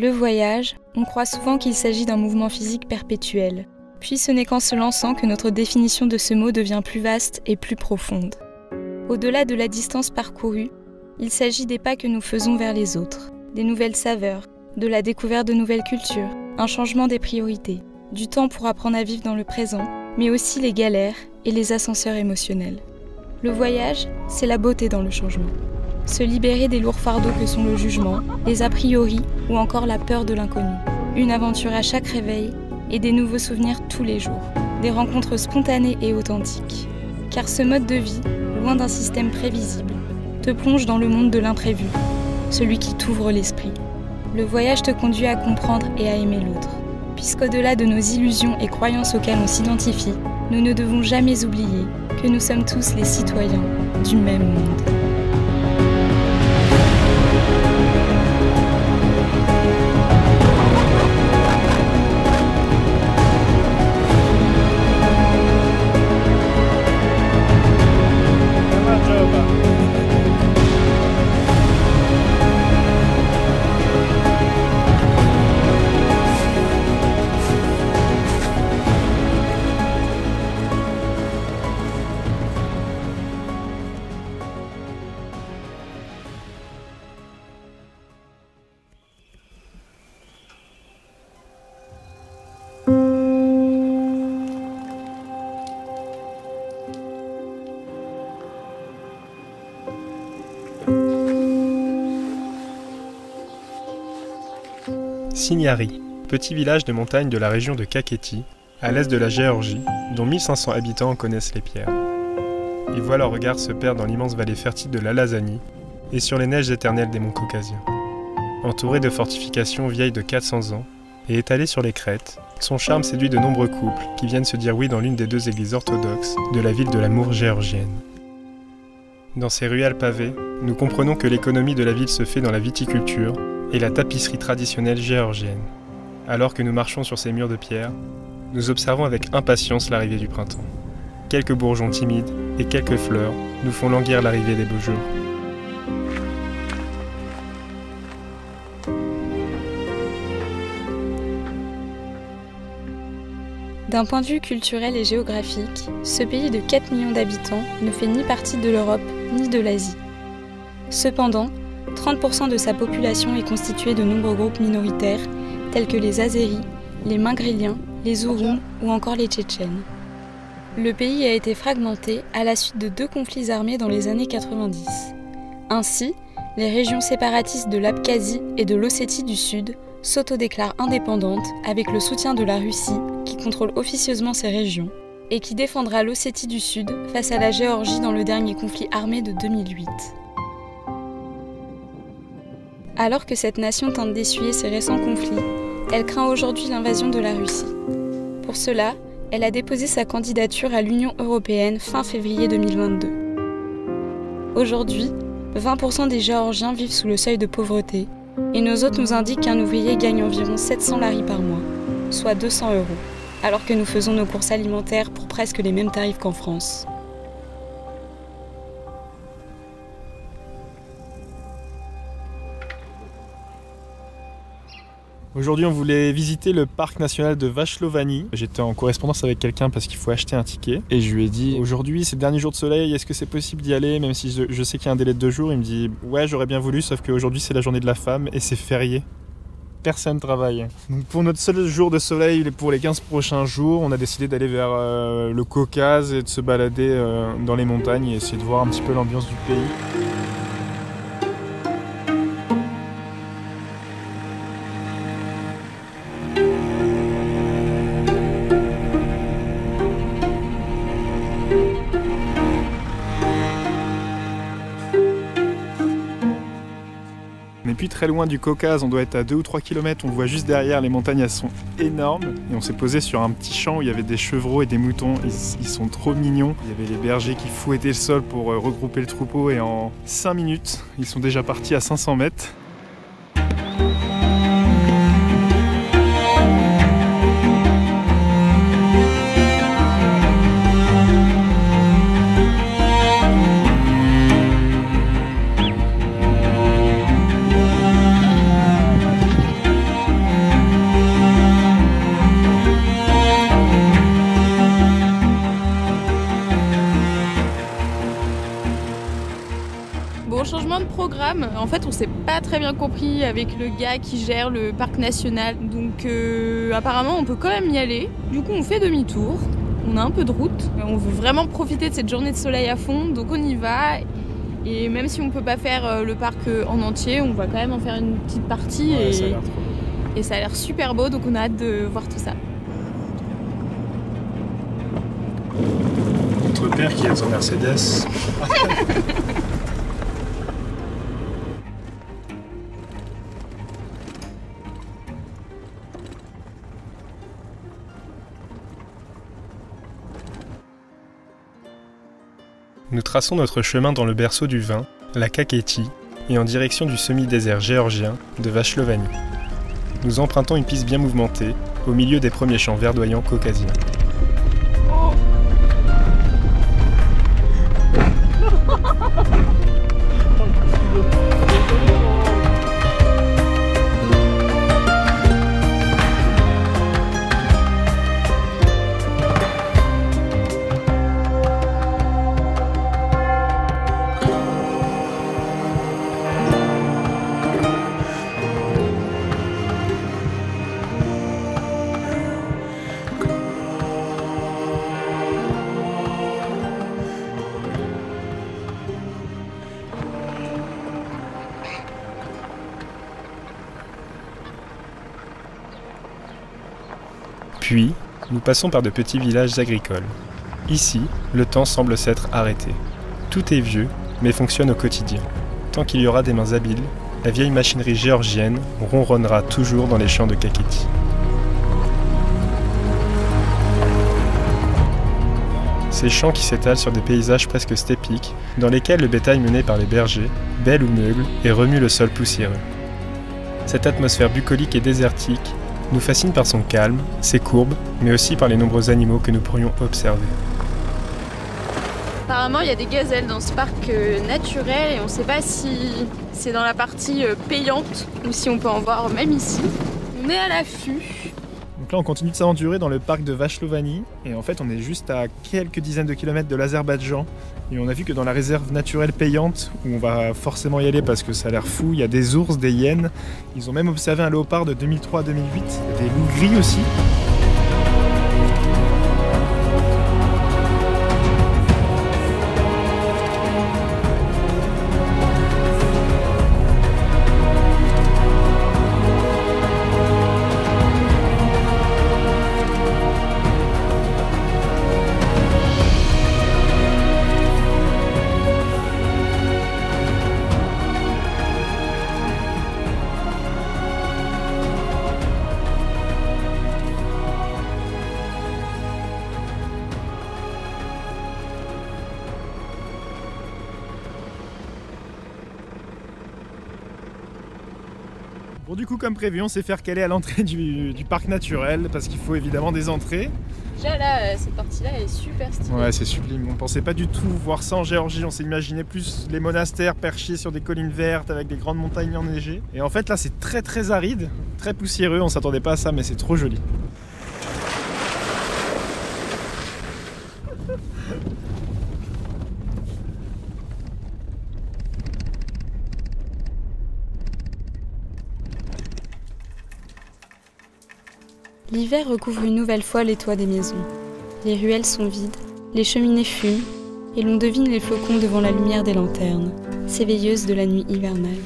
Le voyage, on croit souvent qu'il s'agit d'un mouvement physique perpétuel. Puis ce n'est qu'en se lançant que notre définition de ce mot devient plus vaste et plus profonde. Au-delà de la distance parcourue, il s'agit des pas que nous faisons vers les autres, des nouvelles saveurs, de la découverte de nouvelles cultures, un changement des priorités, du temps pour apprendre à vivre dans le présent, mais aussi les galères et les ascenseurs émotionnels. Le voyage, c'est la beauté dans le changement. Se libérer des lourds fardeaux que sont le jugement, les a priori ou encore la peur de l'inconnu. Une aventure à chaque réveil et des nouveaux souvenirs tous les jours. Des rencontres spontanées et authentiques. Car ce mode de vie, loin d'un système prévisible, te plonge dans le monde de l'imprévu, celui qui t'ouvre l'esprit. Le voyage te conduit à comprendre et à aimer l'autre. Puisqu'au-delà de nos illusions et croyances auxquelles on s'identifie, nous ne devons jamais oublier que nous sommes tous les citoyens du même monde. Signari, petit village de montagne de la région de Kakheti, à l'est de la Géorgie, dont 1500 habitants connaissent les pierres. Ils voient leur regard se perdre dans l'immense vallée fertile de l'Alazani et sur les neiges éternelles des monts caucasiens. Entouré de fortifications vieilles de 400 ans et étalé sur les crêtes, son charme séduit de nombreux couples qui viennent se dire oui dans l'une des 2 églises orthodoxes de la ville de l'amour géorgienne. Dans ces ruelles pavées, nous comprenons que l'économie de la ville se fait dans la viticulture et la tapisserie traditionnelle géorgienne. Alors que nous marchons sur ces murs de pierre, nous observons avec impatience l'arrivée du printemps. Quelques bourgeons timides et quelques fleurs nous font languir l'arrivée des beaux jours. D'un point de vue culturel et géographique, ce pays de 4 millions d'habitants ne fait ni partie de l'Europe ni de l'Asie. Cependant, 30% de sa population est constituée de nombreux groupes minoritaires tels que les Azéris, les Mingreliens, les Ouroums ou encore les Tchétchènes. Le pays a été fragmenté à la suite de 2 conflits armés dans les années 90. Ainsi, les régions séparatistes de l'Abkhazie et de l'Ossétie du Sud s'autodéclarent indépendantes avec le soutien de la Russie qui contrôle officieusement ces régions et qui défendra l'Ossétie du Sud face à la Géorgie dans le dernier conflit armé de 2008. Alors que cette nation tente d'essuyer ses récents conflits, elle craint aujourd'hui l'invasion de la Russie. Pour cela, elle a déposé sa candidature à l'Union européenne fin février 2022. Aujourd'hui, 20% des Géorgiens vivent sous le seuil de pauvreté et nos hôtes nous indiquent qu'un ouvrier gagne environ 700 laris par mois, soit 200 €, alors que nous faisons nos courses alimentaires pour presque les mêmes tarifs qu'en France. Aujourd'hui, on voulait visiter le parc national de Vachlovani. J'étais en correspondance avec quelqu'un parce qu'il faut acheter un ticket. Et je lui ai dit, aujourd'hui, c'est le dernier jour de soleil, est-ce que c'est possible d'y aller? Même si je sais qu'il y a un délai de 2 jours. Il me dit, ouais, j'aurais bien voulu, sauf qu'aujourd'hui, c'est la journée de la femme et c'est férié. Personne ne travaille. Donc pour notre seul jour de soleil, pour les 15 prochains jours, on a décidé d'aller vers le Caucase et de se balader dans les montagnes et essayer de voir un petit peu l'ambiance du pays. Mais puis très loin du Caucase, on doit être à 2 ou 3 km, on le voit juste derrière, les montagnes elles sont énormes. Et on s'est posé sur un petit champ où il y avait des chevreaux et des moutons, ils sont trop mignons. Il y avait les bergers qui fouettaient le sol pour regrouper le troupeau et en 5 minutes, ils sont déjà partis à 500 mètres. Bon, changement de programme. En fait, on s'est pas très bien compris avec le gars qui gère le parc national. Donc apparemment, on peut quand même y aller. Du coup, on fait demi-tour. On a un peu de route. On veut vraiment profiter de cette journée de soleil à fond, donc on y va. Et même si on peut pas faire le parc en entier, on va quand même en faire une petite partie. Ouais, et ça a l'air trop beau. Et ça a l'air super beau, donc on a hâte de voir tout ça. Notre père qui a son Mercedes. Nous traçons notre chemin dans le berceau du vin, la Kakheti, et en direction du semi-désert géorgien de Vachlovanie. Nous empruntons une piste bien mouvementée, au milieu des premiers champs verdoyants caucasiens. Puis, nous passons par de petits villages agricoles. Ici, le temps semble s'être arrêté. Tout est vieux, mais fonctionne au quotidien. Tant qu'il y aura des mains habiles, la vieille machinerie géorgienne ronronnera toujours dans les champs de Kakheti. Ces champs qui s'étalent sur des paysages presque steppiques, dans lesquels le bétail mené par les bergers bêle ou meugle et remue le sol poussiéreux. Cette atmosphère bucolique et désertique nous fascine par son calme, ses courbes, mais aussi par les nombreux animaux que nous pourrions observer. Apparemment, il y a des gazelles dans ce parc naturel et on ne sait pas si c'est dans la partie payante ou si on peut en voir même ici. On est à l'affût. Donc là, on continue de s'aventurer dans le parc de Vachlovanie et en fait, on est juste à quelques dizaines de kilomètres de l'Azerbaïdjan. Et on a vu que dans la réserve naturelle payante, où on va forcément y aller parce que ça a l'air fou, il y a des ours, des hyènes. Ils ont même observé un léopard de 2003 à 2008, des loups gris aussi. Bon, du coup, comme prévu, on s'est fait recaler à l'entrée du parc naturel parce qu'il faut évidemment des entrées. Déjà là, cette partie-là est super stylée. Ouais, c'est sublime. On pensait pas du tout voir ça en Géorgie. On s'imaginait plus les monastères perchés sur des collines vertes avec des grandes montagnes enneigées. Et en fait, là, c'est très très aride, très poussiéreux. On s'attendait pas à ça, mais c'est trop joli. L'hiver recouvre une nouvelle fois les toits des maisons. Les ruelles sont vides, les cheminées fument, et l'on devine les flocons devant la lumière des lanternes, s'éveilleuses de la nuit hivernale.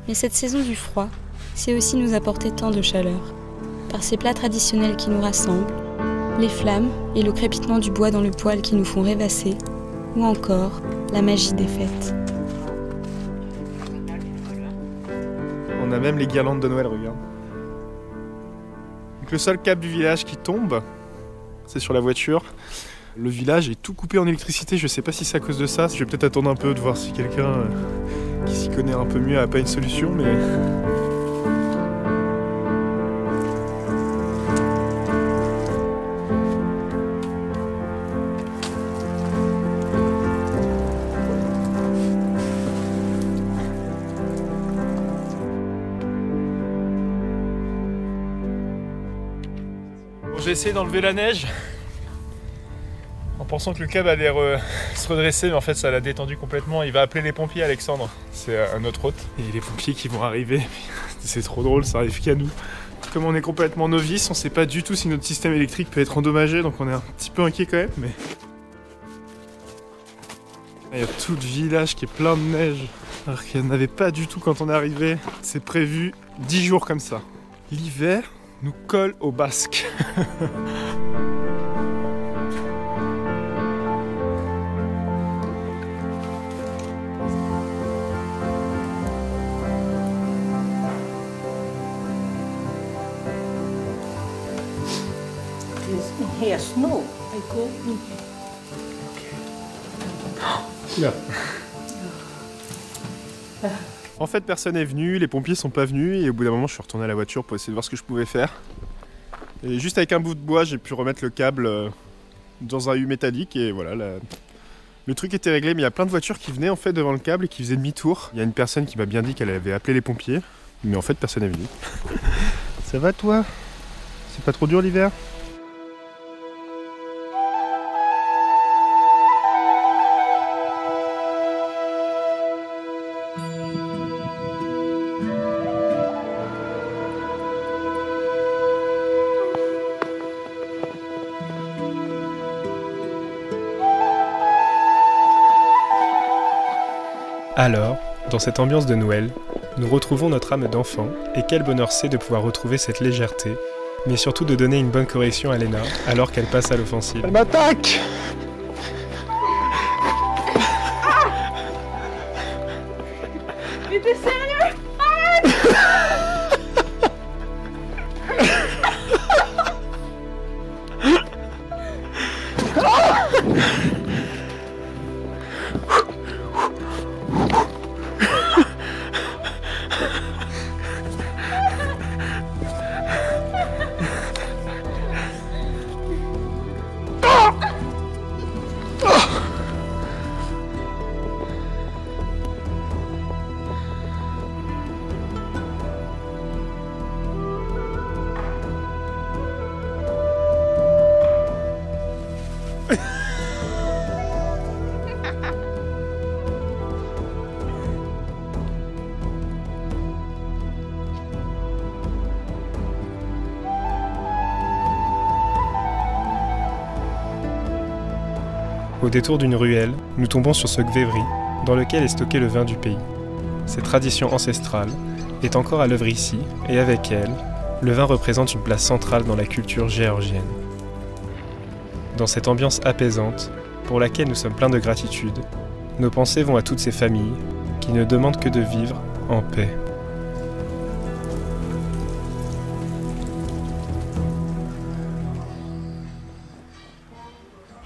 Mais cette saison du froid, c'est aussi nous apporter tant de chaleur, par ces plats traditionnels qui nous rassemblent, les flammes et le crépitement du bois dans le poêle qui nous font rêvasser, ou encore la magie des fêtes. On a même les guirlandes de Noël, regarde. Donc le seul câble du village qui tombe, c'est sur la voiture. Le village est tout coupé en électricité, je sais pas si c'est à cause de ça. Je vais peut-être attendre un peu de voir si quelqu'un qui s'y connaît un peu mieux a pas une solution, mais... J'ai essayé d'enlever la neige en pensant que le câble allait se redresser, mais en fait ça l'a détendu complètement. Il va appeler les pompiers, Alexandre, c'est notre hôte. Et les pompiers qui vont arriver, c'est trop drôle, ça arrive qu'à nous. Comme on est complètement novice, on sait pas du tout si notre système électrique peut être endommagé, donc on est un petit peu inquiet quand même. Mais il y a tout le village qui est plein de neige, alors qu'il n'y en avait pas du tout quand on est arrivé. C'est prévu 10 jours comme ça. L'hiver nous colle au basque. Here, snow. I go. En fait, personne n'est venu, les pompiers sont pas venus, et au bout d'un moment, je suis retourné à la voiture pour essayer de voir ce que je pouvais faire. Et juste avec un bout de bois, j'ai pu remettre le câble dans un U métallique, et voilà. Le truc était réglé, mais il y a plein de voitures qui venaient en fait devant le câble et qui faisaient demi-tour. Il y a une personne qui m'a bien dit qu'elle avait appelé les pompiers, mais en fait, personne n'est venu. Ça va toi? C'est pas trop dur l'hiver? Alors, dans cette ambiance de Noël, nous retrouvons notre âme d'enfant, et quel bonheur c'est de pouvoir retrouver cette légèreté, mais surtout de donner une bonne correction à Léna alors qu'elle passe à l'offensive. Elle m'attaque! Mais t'es sérieux? Arrête! Au détour d'une ruelle, nous tombons sur ce gvévri, dans lequel est stocké le vin du pays. Cette tradition ancestrale est encore à l'œuvre ici, et avec elle, le vin représente une place centrale dans la culture géorgienne. Dans cette ambiance apaisante, pour laquelle nous sommes pleins de gratitude, nos pensées vont à toutes ces familles qui ne demandent que de vivre en paix.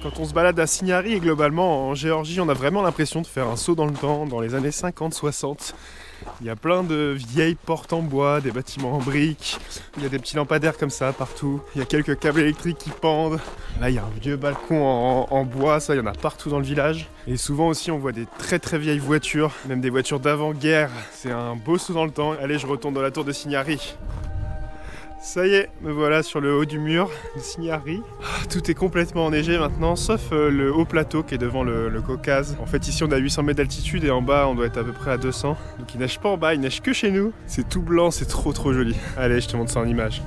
Quand on se balade à Signari et globalement en Géorgie, on a vraiment l'impression de faire un saut dans le temps, dans les années 50-60. Il y a plein de vieilles portes en bois, des bâtiments en briques, il y a des petits lampadaires comme ça partout, il y a quelques câbles électriques qui pendent. Là il y a un vieux balcon en bois, ça il y en a partout dans le village. Et souvent aussi on voit des très très vieilles voitures, même des voitures d'avant-guerre. C'est un beau saut dans le temps. Allez, je retourne dans la tour de Signari. Ça y est, me voilà sur le haut du mur de Signari. Tout est complètement enneigé maintenant, sauf le haut plateau qui est devant le Caucase. En fait, ici on a 800 mètres d'altitude et en bas on doit être à peu près à 200. Donc il neige pas en bas, il neige que chez nous. C'est tout blanc, c'est trop joli. Allez, je te montre ça en image.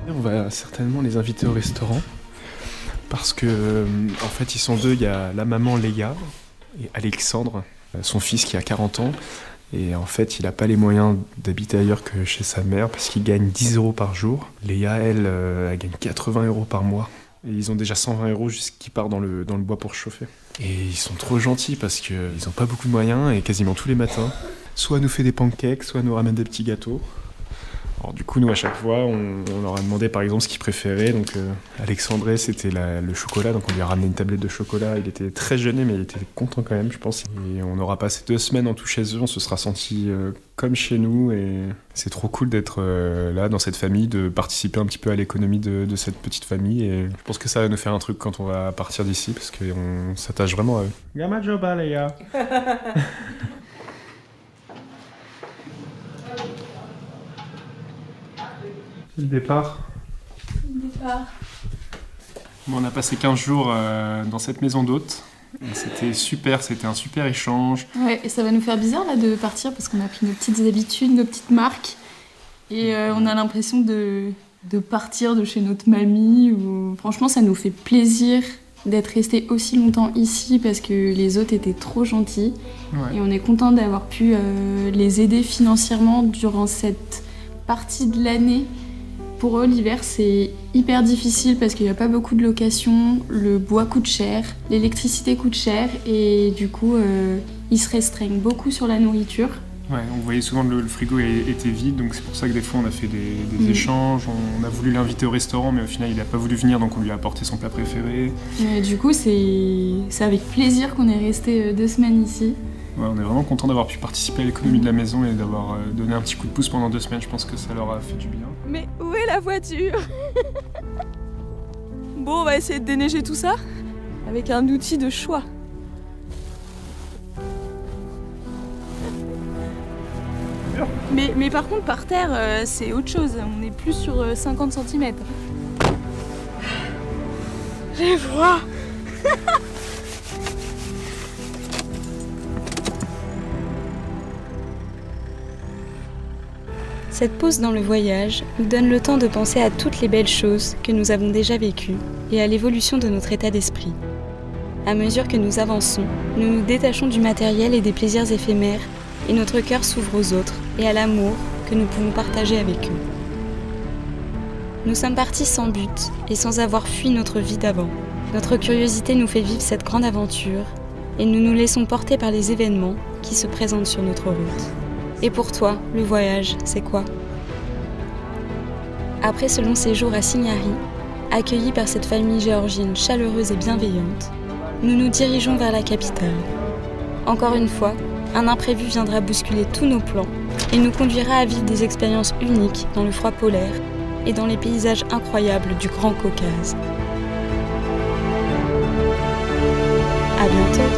On va certainement les inviter au restaurant parce que en fait ils sont deux, il y a la maman Léa et Alexandre, son fils qui a 40 ans et en fait il n'a pas les moyens d'habiter ailleurs que chez sa mère parce qu'il gagne 10 € par jour. Léa elle gagne 80 € par mois Et ils ont déjà 120 € qui partent dans le bois pour chauffer. Et ils sont trop gentils parce qu'ils n'ont pas beaucoup de moyens et quasiment tous les matins, soit nous fait des pancakes, soit nous ramène des petits gâteaux. Alors du coup, nous, à chaque fois, on leur a demandé par exemple ce qu'ils préféraient. Donc Alexandre, c'était le chocolat, donc on lui a ramené une tablette de chocolat. Il était très gêné, mais il était content quand même, je pense. Et on aura passé 2 semaines en tout chez eux, on se sera senti comme chez nous. Et c'est trop cool d'être là, dans cette famille, de participer un petit peu à l'économie de cette petite famille. Et je pense que ça va nous faire un truc quand on va partir d'ici, parce qu'on s'attache vraiment à eux. Gamajoba, les gars. Le départ. Bon, on a passé 15 jours dans cette maison d'hôte. C'était super, c'était un super échange. Ouais, et ça va nous faire bizarre là de partir parce qu'on a pris nos petites habitudes, nos petites marques. Et on a l'impression de partir de chez notre mamie. Franchement, ça nous fait plaisir d'être restés aussi longtemps ici parce que les hôtes étaient trop gentils. Ouais. Et on est content d'avoir pu les aider financièrement durant cette partie de l'année. Pour eux, l'hiver, c'est hyper difficile parce qu'il n'y a pas beaucoup de locations, le bois coûte cher, l'électricité coûte cher et du coup, ils se restreignent beaucoup sur la nourriture. Ouais, on voyait souvent le frigo était vide, donc c'est pour ça que des fois on a fait des échanges. On a voulu l'inviter au restaurant, mais au final il n'a pas voulu venir, donc on lui a apporté son plat préféré. Et du coup, c'est avec plaisir qu'on est resté 2 semaines ici. Ouais, on est vraiment content d'avoir pu participer à l'économie de la maison et d'avoir donné un petit coup de pouce pendant 2 semaines. Je pense que ça leur a fait du bien. Mais où est la voiture? Bon, on va essayer de déneiger tout ça avec un outil de choix. Mais par contre, par terre, c'est autre chose. On est plus sur 50 cm. J'ai froid. Cette pause dans le voyage nous donne le temps de penser à toutes les belles choses que nous avons déjà vécues et à l'évolution de notre état d'esprit. À mesure que nous avançons, nous nous détachons du matériel et des plaisirs éphémères et notre cœur s'ouvre aux autres et à l'amour que nous pouvons partager avec eux. Nous sommes partis sans but et sans avoir fui notre vie d'avant. Notre curiosité nous fait vivre cette grande aventure et nous nous laissons porter par les événements qui se présentent sur notre route. Et pour toi, le voyage, c'est quoi? Après ce long séjour à Signari, accueillis par cette famille géorgienne chaleureuse et bienveillante, nous nous dirigeons vers la capitale. Encore une fois, un imprévu viendra bousculer tous nos plans et nous conduira à vivre des expériences uniques dans le froid polaire et dans les paysages incroyables du Grand Caucase. À bientôt!